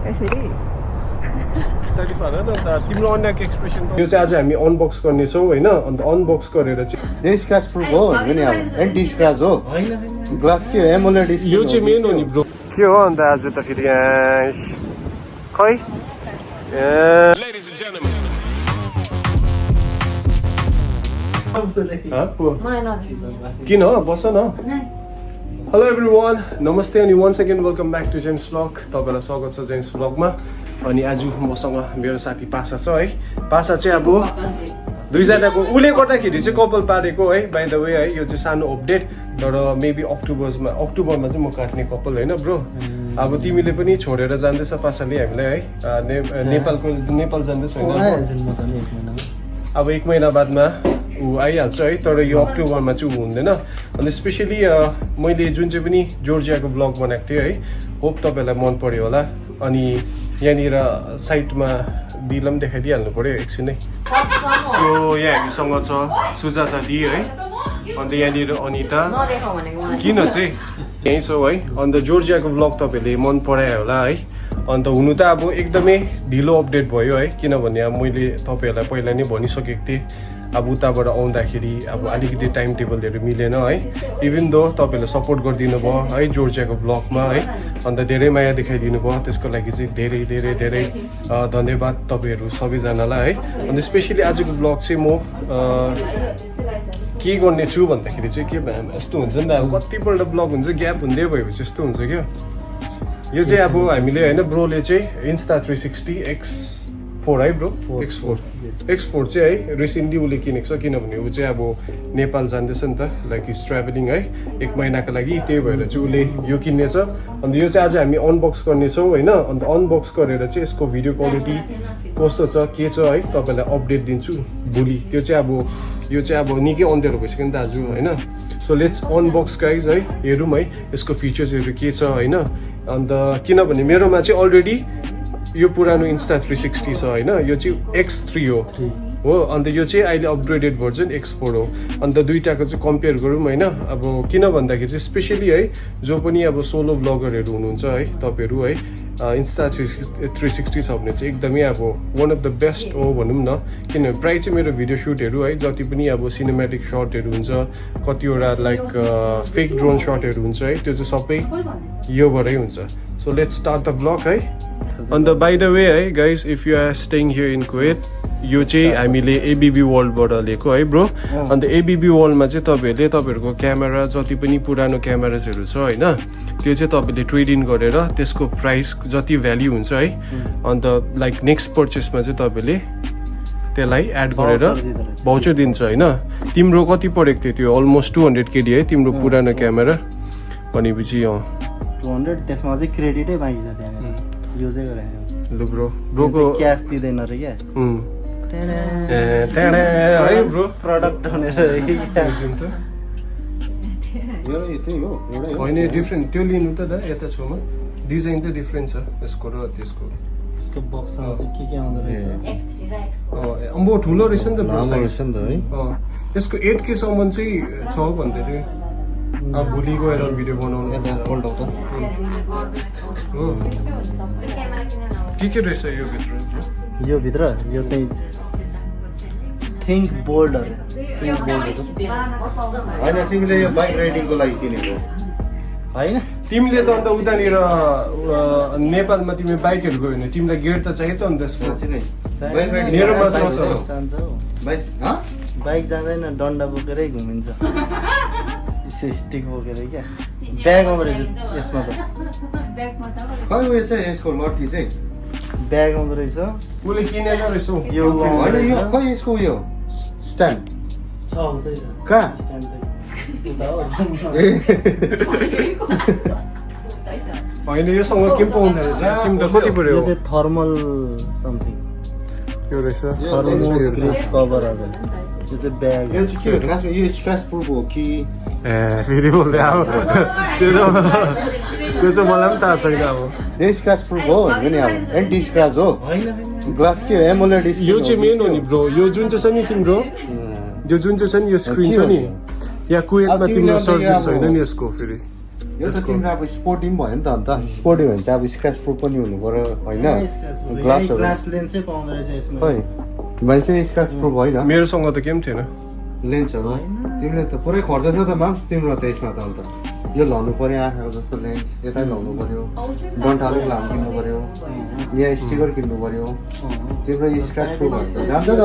यसरी study father न त तिम्रो अन्यको एक्सप्रेसन यो चाहिँ आज हामी अनबक्स गर्ने छौँ हैन अन्त अनबक्स गरेर चाहिँ यो स्क्रैच प्रुफ हो नि अब एन्टी स्क्रैच हो ग्लास के एमोलेड डिस्प्ले यो चाहिँ मेन हो नि ब्रो के हो अन्त आज त फेरि खै Ladies and gentlemen किन बस न हेलो एभ्रिवान नमस्ते अनि once again welcome back to James vlog तपाईँलाई स्वागत छ जेम्स व्लगमा अनि आज मसँग मेरो साथी पासा छ है पासा चाहिँ अब दुईजनाको उसले गर्दाखेरि चाहिँ कपाल पारेको है बाई द वे है यो चाहिँ सानो अपडेट तर मेबी अक्टोबरमा चाहिँ म काट्ने कपाल होइन ब्रो अब तिमीले पनि छोडेर जाँदैछ पासाले हामीलाई है नेपाल जाँदैछ होइन अब 1 महिना बादमा ऊ आइहाल्छ है तर यो अक्टोबरमा चाहिँ ऊ हुँदैन अनि स्पेसली मैले जुन चाहिँ पनि जोर्जियाको ब्लग बनाएको थिएँ है होप तपाईँलाई मन पर्यो होला अनि यहाँनिर साइटमा बिलम देखाइदिइहाल्नु पऱ्यो एकछिनै सो यहाँ हामीसँग छ सुजाता दि है अन्त यहाँनिर अनिता किन चाहिँ यहीँ छौ है अन्त जोर्जियाको ब्लग तपाईँहरूले मन परायो होला है अन्त हुनु त अब एकदमै ढिलो अपडेट भयो है किनभने अब मैले तपाईँहरूलाई पहिला नै भनिसकेको थिएँ अब उताबाट आउँदाखेरि अब अलिकति टाइम टेबलहरू मिलेन है इभन दो तपाईँहरूले सपोर्ट गरिदिनु भयो है जोर्जियाको ब्लगमा है अन्त धेरै माया देखाइदिनु भयो त्यसको लागि चाहिँ धेरै धेरै धेरै धन्यवाद तपाईँहरू सबैजनालाई है अन्त स्पेसली आजको ब्लग चाहिँ म के गर्ने छु भन्दाखेरि चाहिँ के यस्तो हुन्छ नि त अब कतिपल्ट ब्लग हुन्छ ग्याप हुँदै भएपछि यस्तो हुन्छ क्या यो चाहिँ अब हामीले होइन ब्रोले चाहिँ इन्स्टा 360 X4 है ब्रो X4 चाहिँ है रिसेन्टली उसले किनेको छ किनभने ऊ चाहिँ अब नेपाल जाँदैछ नि त लाइक इज ट्राभलिङ है 1 महिनाको लागि त्यही भएर चाहिँ उसले यो किन्नेछ अन्त यो चाहिँ आज हामी अनबक्स गर्नेछौँ होइन अन्त अनबक्स गरेर चाहिँ यसको भिडियो क्वालिटी कस्तो छ के छ है तपाईँलाई अपडेट दिन्छु भोलि त्यो चाहिँ अब यो चाहिँ अब निकै अँध्यारो भइसक्यो नि दाजु होइन सो लेट्स अनबक्स गाइज है हेरौँ है यसको फिचर्सहरू के छ होइन अन्त किनभने मेरोमा चाहिँ अलरेडी यो पुरानो इन्स्टा 360 छ होइन यो चाहिँ X3 हो अन्त यो चाहिँ अहिले अपग्रेडेड भर्जन X4 हो अन्त दुईटाको चाहिँ कम्पेयर गरौँ होइन अब किन भन्दाखेरि चाहिँ स्पेसली है जो पनि अब सोलो ब्लगरहरू हुनुहुन्छ है तपाईँहरू है इन्स्टा 360 छ भने चाहिँ एकदमै अब वान अफ द बेस्ट हो भनौँ न किनभने प्रायः चाहिँ मेरो भिडियो सुटहरू है जति पनि अब सिनेमेटिक सर्टहरू हुन्छ कतिवटा लाइक फेक ड्रोन सर्टहरू हुन्छ है त्यो चाहिँ सबै योबाटै हुन्छ so let's start the vlog है अन्त बाई द वे है guys if you are staying here in Kuwait यो चाहिँ हामीले एबिबी वर्ल्डबाट लिएको है ब्रो अन्त एबिबी वर्ल्डमा चाहिँ तपाईँहरूले तपाईँहरूको क्यामेरा जति पनि पुरानो क्यामेराजहरू छ होइन त्यो चाहिँ तपाईँले ट्रेड इन गरेर त्यसको प्राइस जति भ्याल्यु हुन्छ है अन्त लाइक नेक्स्ट पर्चेसमा चाहिँ तपाईँले त्यसलाई एड गरेर भाउचर दिन्छ होइन तिम्रो कति परेको थियो त्यो अलमोस्ट 200 KD है तिम्रो पुरानो क्यामेरा भनेपछि 200 त्यसमा चाहिँ क्रेडिटै बाँकी छ त्यहाँ युजै गरेको लु ब्रोको क्यास दिँदैन रे क्या है ब्रो प्रडक्ट भनेर होइन डिफ्रेन्ट त्यो लिनु त दा यता छेउमा डिजाइन चाहिँ डिफ्रेन्ट छ यसको र त्यसको यसको बक्समा चाहिँ के आउँदो रहेछ अम्बो ठुलो रहेछ नि त ब्रो साइज नि त है यसको 8K सम्म चाहिँ छ भन्दै थियो अब भोलि गएर भिडियो बनाउनु के रहेछ यो भित्र यो चाहिँ थिङ्क बोल्ड होइन तिमीले यो बाइक राइडिङको लागि किनेको होइन तिमीले त अन्त उतानिर नेपालमा तिमी बाइकहरू गयो भने तिमीलाई गेट त चाहियो त अन्त यसको मेरोमा छ त बाइक जाँदैन डन्डा बोकेरै घुमिन्छ स्टिक बोकेर क्या ब्याग आउँदो रहेछ यसमा त खै उयो चाहिँ यसको मर्ती चाहिँ ब्याग आउँदो रहेछ उसले किनेको रहेछ यो होइन यो खै यसको उयो स्ट्यान्ड छ कहाँ होइन योसँग के पाउँदो रहेछ तिम्रो कति पर्यो यो चाहिँ थर्मल समथिङ यो रहेछ थर्मल ग्रिप कभर अब यो चाहिँ ब्याग यो चाहिँ के हो खासमा यो स्क्रैच प्रुफ हो कि फेरि बोल्दै अब त्यो चाहिँ मलाई पनि थाहा छैन अब यो स्क्रैच प्रुफ हो नि अब एन्टी स्क्रैच हो ग्लास के एमोलेड डिस्प्ले यो चाहिँ मेन हो नि ब्रो यो जुन चाहिँ छ नि तिम्रो यो जुन चाहिँ छ नि यो स्क्रिन छ नि यहाँ कुवेतमा तिम्रो सर्भिस छैन नि यसको फेरि यो त तिम्रो अब स्पोर्टी पनि भयो नि त अन्त स्पोर्टी भने चाहिँ अब स्क्रच प्रुफ पनि हुनु पर्यो होइन ग्लास लेन्सै पाउँदो रहेछ यसमा खै मैले चाहिँ स्क्रच प्रुफ होइन मेरोसँग त केही पनि थिएन लेन्सहरू तिमीले त पुरै खर्च छ त माम तिम्रो त यसमा त अन्त यो लाउनु पर्यो आँखाको जस्तो लेन्स यतै लाउनु पर्यो डन्ठाले लामो किन्नु पर्यो यहाँ स्टिकर किन्नु पर्यो तिम्रो स्क्रच प्रुफ भन्छ जान्छ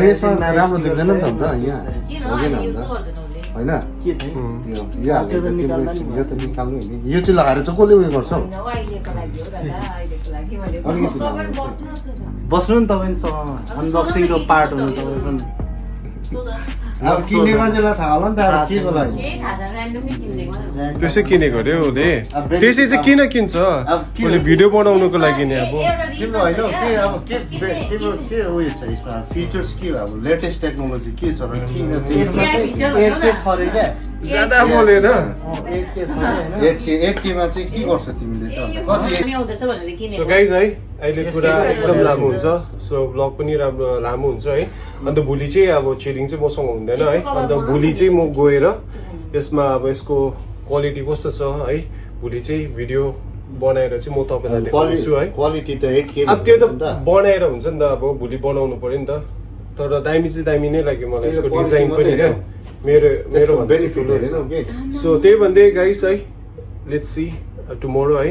यसमा राम्रो देख्दैन नि त अन्त यहाँ हुँदैन अन्त होइन यो त निकाल्नु नि यो चाहिँ लगाएर चाहिँ कसले उयो गर्छ अलिकति बस्नु नि तपाईँसँग अनबक्सिङको पार्ट हुनु तपाईँको अब किन्ने मान्छेलाई थाहा होला नि त अब केको लागि त्यसै किनेको अरे उसले त्यसै चाहिँ किन किन्छ उसले भिडियो बनाउनुको लागि नि अब तिम्रो होइन के अब के तिम्रो के उयो छ यसमा फिचर्स के अब लेटेस्ट टेक्नोलोजी के छ र किन ज्यादा बोलेन 8K मा चाहिँ के गर्छ तिमीले चाहिँ कति सो गाइज है अहिले कुरा एकदम लामो हुन्छ सो ब्लग पनि राम्रो लामो हुन्छ है अन्त भोलि चाहिँ अब चेलिङ चाहिँ मसँग हुँदैन है अन्त भोलि चाहिँ म गएर यसमा अब यसको क्वालिटी कस्तो छ है भोलि चाहिँ भिडियो बनाएर चाहिँ म तपाईँलाई देखाउँछु है क्वालिटी त 8K अब त्यो त बनाएर हुन्छ नि त अब भोलि बनाउनु पर्यो नि त तर दामी चाहिँ दामी नै लाग्यो मलाई यसको डिजाइन पनि क्या मेरो सो त्यही भन्दै गाइस है लेट्स सी टुमोरो है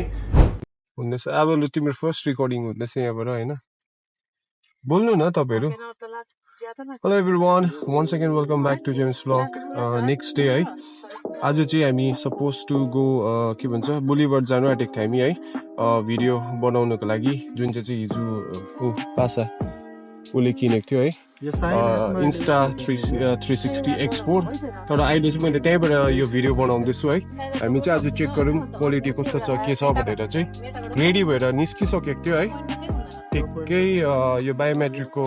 हुँदैछ अब लु तिम्रो फर्स्ट रिकर्डिङ हुँदैछ यहाँबाट होइन बोल्नु न तपाईँहरू hello everyone once again welcome back to James vlog next day है आज चाहिँ हामी सपोज टु गो के भन्छ बुलिभर जानु आँटेको थियो हामी है भिडियो बनाउनको लागि जुन चाहिँ हिजो पासा उसले किनेको थियो है इन्स्टा 360 X4 तर अहिले चाहिँ मैले त्यहीँबाट यो भिडियो बनाउँदैछु है हामी चाहिँ आज चेक गरौँ क्वालिटी कस्तो छ के छ भनेर चाहिँ रेडी भएर निस्किसकेको थियो है ठिकै यो बायोमेट्रिकको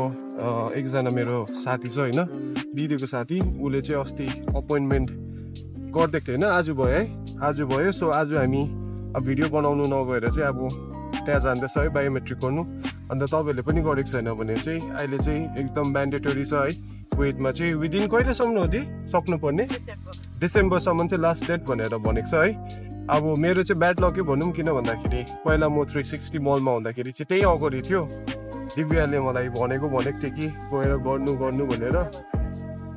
एकजना मेरो साथी छ होइन दिदीको साथी उसले चाहिँ अस्ति अपोइन्टमेन्ट गरिदिएको थियो होइन आज भयो है आज भयो सो आज हामी अब भिडियो बनाउनु नगएर चाहिँ अब त्यहाँ जाँदैछ है बायोमेट्रिक गर्नु अन्त तपाईँहरूले पनि गरेको छैन भने चाहिँ अहिले चाहिँ एकदम म्यान्डेटरी छ है कुवेतमा चाहिँ विदिन कहिलेसम्म हो दि सक्नुपर्ने डिसेम्बरसम्म चाहिँ लास्ट डेट भनेर भनेको छ है अब मेरो चाहिँ ब्याड लकै भनौँ किन भन्दाखेरि पहिला म 360 मलमा हुँदाखेरि चाहिँ त्यही अगाडि थियो दिव्याले मलाई भनेको थियो कि गएर गर्नु भनेर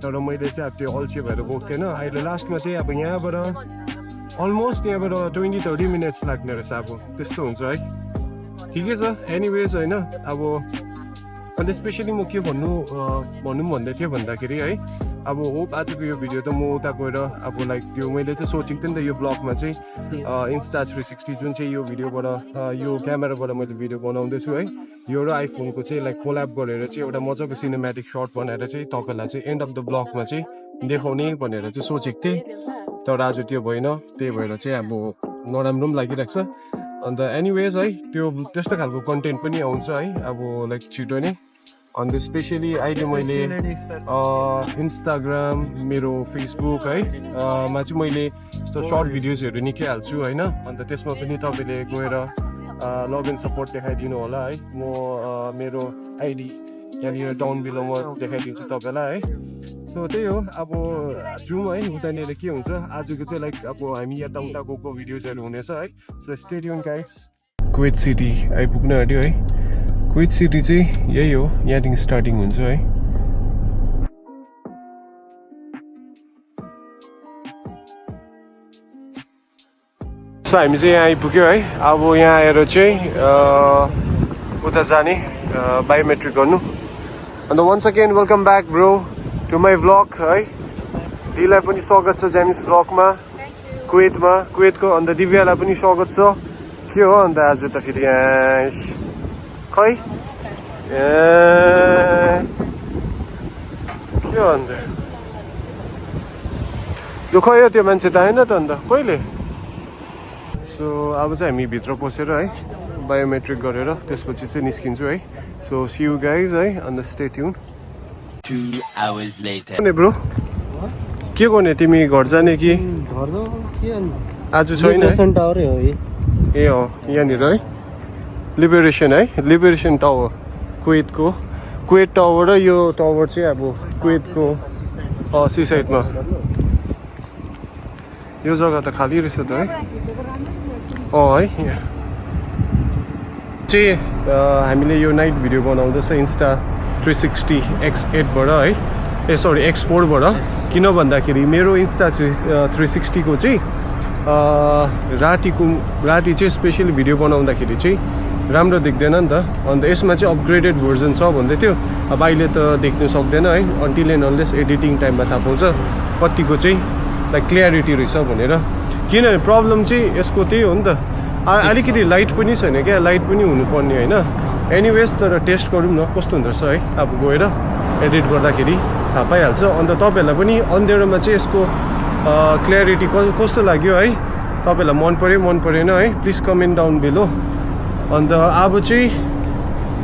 तर मैले चाहिँ अब त्यो अल्छी भएर गएको थिएन अहिले लास्टमा चाहिँ अब यहाँबाट अलमोस्ट यहाँबाट 20-30 मिनट्स लाग्ने रहेछ अब त्यस्तो हुन्छ है ठिकै छ एनिवेज होइन अब अन्त स्पेसली म के भनौँ भन्दै थिएँ भन्दाखेरि है अब होप आजको यो भिडियो त म उता गएर अब लाइक त्यो मैले चाहिँ सोचेको थिएँ नि त यो ब्लगमा चाहिँ इन्स्टा 360 जुन चाहिँ यो भिडियोबाट यो क्यामेराबाट मैले भिडियो बनाउँदैछु है यो र आइफोनको चाहिँ लाइक कोल्याब गरेर चाहिँ एउटा मजाको सिनेमेटिक सर्ट बनाएर चाहिँ तपाईँलाई चाहिँ एन्ड अफ द ब्लगमा चाहिँ देखाउने भनेर चाहिँ सोचेको थिएँ तर आज त्यो भएन त्यही भएर चाहिँ अब नराम्रो पनि लागिरहेको छ अन्त एनिवेज है त्यो त्यस्तो खालको कन्टेन्ट पनि आउँछ है अब लाइक छिटो नै अन्त स्पेसली अहिले मैले इन्स्टाग्राम मेरो फेसबुक है मा चाहिँ मैले त्यो सर्ट भिडियोजहरू निकै हाल्छु होइन अन्त त्यसमा पनि तपाईँले गएर लभ एन्ड सपोर्ट देखाइदिनु होला है म मेरो आइडी यहाँनिर डाउन बिलोमा देखाइदिन्छु तपाईँलाई है सो त्यही हो अब जाउँ है उतानिर के हुन्छ आजको चाहिँ लाइक अब हामी यताउता गएको भिडियोजहरू हुनेछ है so stay tune guys Kuwait city आइपुग्न आँट्यो है कुवेत सिटी चाहिँ यही हो यहाँदेखि स्टार्टिङ हुन्छ है सो हामी चाहिँ यहाँ आइपुग्यो है अब यहाँ आएर चाहिँ उता जाने बायोमेट्रिक गर्नु अन्त once again welcome back bro to my vlog है दिदीलाई पनि स्वागत छ जेम्स ब्लगमा कुवेतको अन्त दिव्यालाई पनि स्वागत छ के हो अन्त आज त फेरि यहाँ खै के हो अन्त यो खै हो त्यो मान्छे त आएन त अन्त कहिले सो अब चाहिँ हामी भित्र पसेर है बायोमेट्रिक गरेर त्यसपछि चाहिँ निस्किन्छु है सो सी यू गाइज है अन्त stay tune 2 hours later bro के गर्ने तिमी घर जाने कि आज छैन ए हो यहाँनिर है लिबरेसन टावर कुवेत टावर र यो टावर चाहिँ अब कुवेतको सी साइडमा यो जग्गा त खाली रहेछ त है है यहाँ चाहिँ हामीले यो नाइट भिडियो बनाउँदैछ इन्स्टा 360 X8 बाट है सरी X4 बाट किन भन्दाखेरि मेरो इन्स्टा 360 को चाहिँ राति चाहिँ स्पेसली भिडियो बनाउँदाखेरि चाहिँ राम्रो देख्दैन नि त अन्त यसमा चाहिँ अपग्रेडेड भर्जन छ भन्दै थियो अब अहिले त देख्नु सक्दैन है अन्टिल एन्ड अनलेस एडिटिङ टाइममा थाहा पाउँछ कतिको चाहिँ लाइक क्ल्यारिटी रहेछ भनेर किनभने प्रब्लम चाहिँ यसको त्यही हो नि त अलिकति लाइट पनि छैन क्या लाइट पनि हुनुपर्ने होइन एनिवेज तर टेस्ट गरौँ न कस्तो हुँदो रहेछ है अब गएर एडिट गर्दाखेरि थाहा पाइहाल्छ अन्त तपाईँहरूलाई पनि अँध्यारोमा चाहिँ यसको क्ल्यारिटी कस्तो लाग्यो है तपाईँहरूलाई मन परेन है प्लिज कमेन्ट डाउन बिलो अन्त अब चाहिँ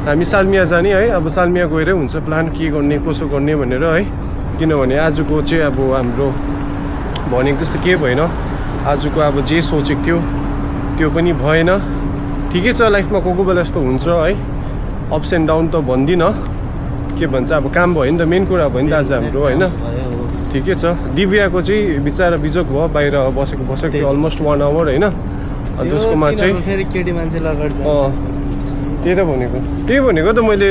हामी सालमिया जाने है अब सालमिया गएरै हुन्छ प्लान के गर्ने कसो गर्ने भनेर है किनभने आजको चाहिँ अब हाम्रो भनेको जस्तो केही भएन आजको अब जे सोचेको थियो त्यो पनि भएन ठिकै छ लाइफमा कोही बेला यस्तो हुन्छ है अप्स एन्ड डाउन त भन्दिनँ के भन्छ अब काम भयो नि त मेन कुरा भयो नि त आज हाम्रो होइन ठिकै छ दिव्याको चाहिँ बिचरा बिजोक भयो बाहिर बसेको थियो अलमोस्ट 1 आवर होइन अन्त उसकोमा चाहिँ फेरि केटी मान्छे लगाएर त्यही भनेको त मैले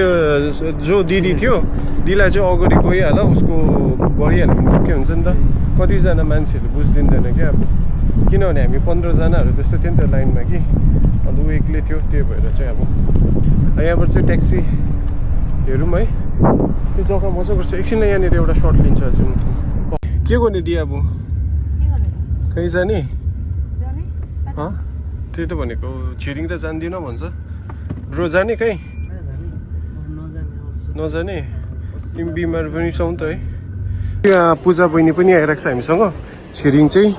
जो दिदी थियो दिदीलाई चाहिँ अगाडि गइहाल उसको गरिहाल्नु के हुन्छ नि त कतिजना मान्छेहरूले बुझिदिँदैन क्या अब किनभने हामी 15 जनाहरू त्यस्तो थियो नि त लाइनमा कि अन्त ऊ एक्लै थियो त्यही भएर चाहिँ अब यहाँबाट चाहिँ ट्याक्सी हेरौँ है त्यो जग्गा मजाको रहेछ एकछिनलाई यहाँनिर एउटा सर्ट लिन्छ अझै के गर्ने दिए अब कहीँ जाने त्यही त भनेको छिरिङ त जान्दिनँ भन्छ ब्रो जाने कहीँ नजाने तिमी बिमार पनि छौ त है यहाँ पूजा बहिनी पनि आइरहेको छ हामीसँग छिरिङ चाहिँ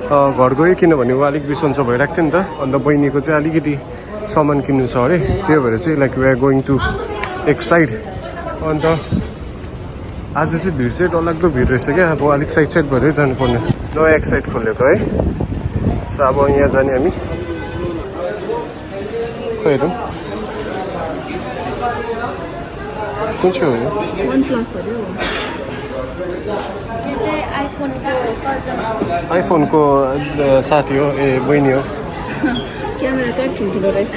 घर गयो किनभने ऊ अलिक बिसन्चो भइरहेको थियो नि त अन्त बहिनीको चाहिँ अलिकति सामान किन्नु छ अरे त्यही भएर चाहिँ like we are going to एक साइड अन्त आज चाहिँ भिड चाहिँ डरलाग्दो भिड रहेछ क्या अब अलिक साइड भएरै जानुपर्ने नयाँ एक साइड खोलेको है सो अब यहाँ जाने हामी खै हेरौँ कुन चाहिँ हो यो आइफोनको साथी हो ए बहिनी हो क्यामेरा चाहिँ ठुल्ठुलो रहेछ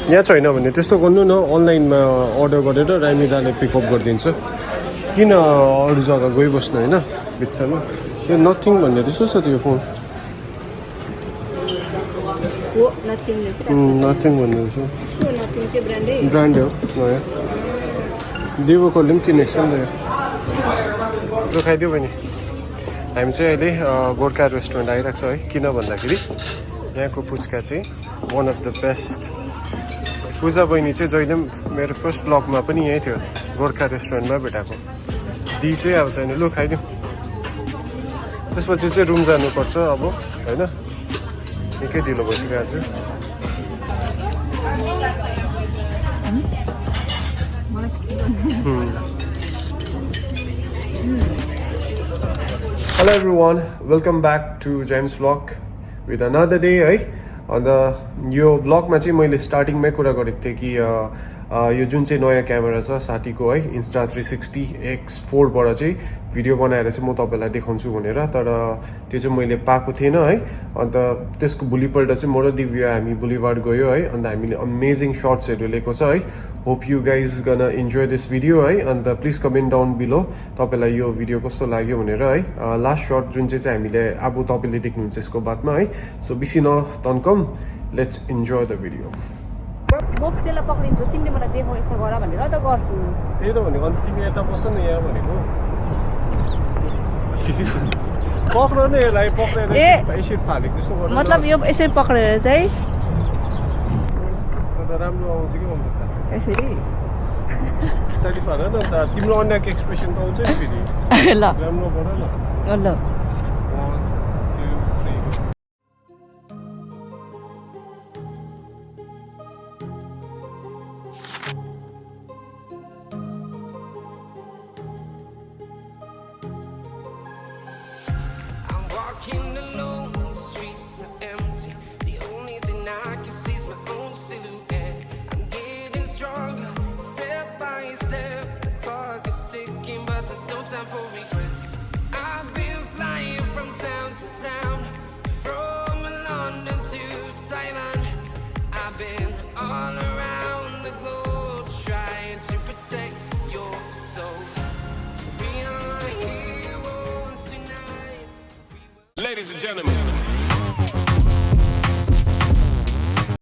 यहाँ छैन भने त्यस्तो गर्नु न अनलाइनमा अर्डर गरेर रामिदाले पिकअप गरिदिन्छ किन अरू जग्गा गइबस्नु होइन बिचमा यो नथिङ भन्ने रहेछ छ त्यो फोन नथिङ भन्ने रहेछ ब्रान्डै हो नयाँ दिवोकोले पनि किनेको छ नि त यो खाइदियो भने हामी चाहिँ अहिले गोर्खा रेस्टुरेन्ट आइरहेको छ है किन भन्दाखेरि यहाँको पुच्का चाहिँ वान अफ द बेस्ट पूजा बहिनी चाहिँ जहिले पनि मेरो फर्स्ट ब्लगमा पनि यहीँ थियो गोर्खा रेस्टुरेन्टमा भेटाएको दी चाहिँ अब छैन लु खाइदिउँ त्यसपछि चाहिँ रुम जानुपर्छ अब होइन निकै ढिलो भइसक्यो आज Hello everyone, welcome back to James vlog with another day है अन्त यो ब्लगमा चाहिँ मैले स्टार्टिङमै कुरा गरेको थिएँ कि यो जुन चाहिँ नयाँ क्यामेरा छ साथीको है इन्स्टा 360 X4 बाट चाहिँ भिडियो बनाएर चाहिँ म तपाईँलाई देखाउँछु भनेर तर त्यो चाहिँ मैले पाएको थिएन है अन्त त्यसको भोलिपल्ट चाहिँ म र दिव्या हामी बुलिभार्ड गयो है अन्त हामीले अमेजिङ सर्ट्सहरू लिएको छ है hope you guys gun enjoy this video है अन्त प्लिज कमेन्ट डाउन बिलो तपाईँलाई यो भिडियो कस्तो लाग्यो भनेर है लास्ट सर्ट जुन चाहिँ हामीले अब तपाईँले देख्नुहुन्छ यसको बादमा है सो बेसी नतन्कम लेट्स इन्जोय द भिडियो म त्यसलाई पक्रिन्छु तिमीले मलाई देखो यसो गर भनेर त गर्छु त्यही त भनेको अन्त तिमी यता बस्छ न यहाँ भनेको पक्र नै यसलाई पक्रेर यसरी फालेको जस्तो गर्नु मतलब यो यसरी पक्रेर चाहिँ राम्रो आउँछ कि आउँछ यसरी स्टडी फाल न त तिम्रो अन्यको एक्सप्रेसन त आउँछ नि फेरि ल राम्रो गर न ल Step by step, the clock traveling all around the globe, trying to protect your soul. We are heroes tonight. Ladies and gentlemen.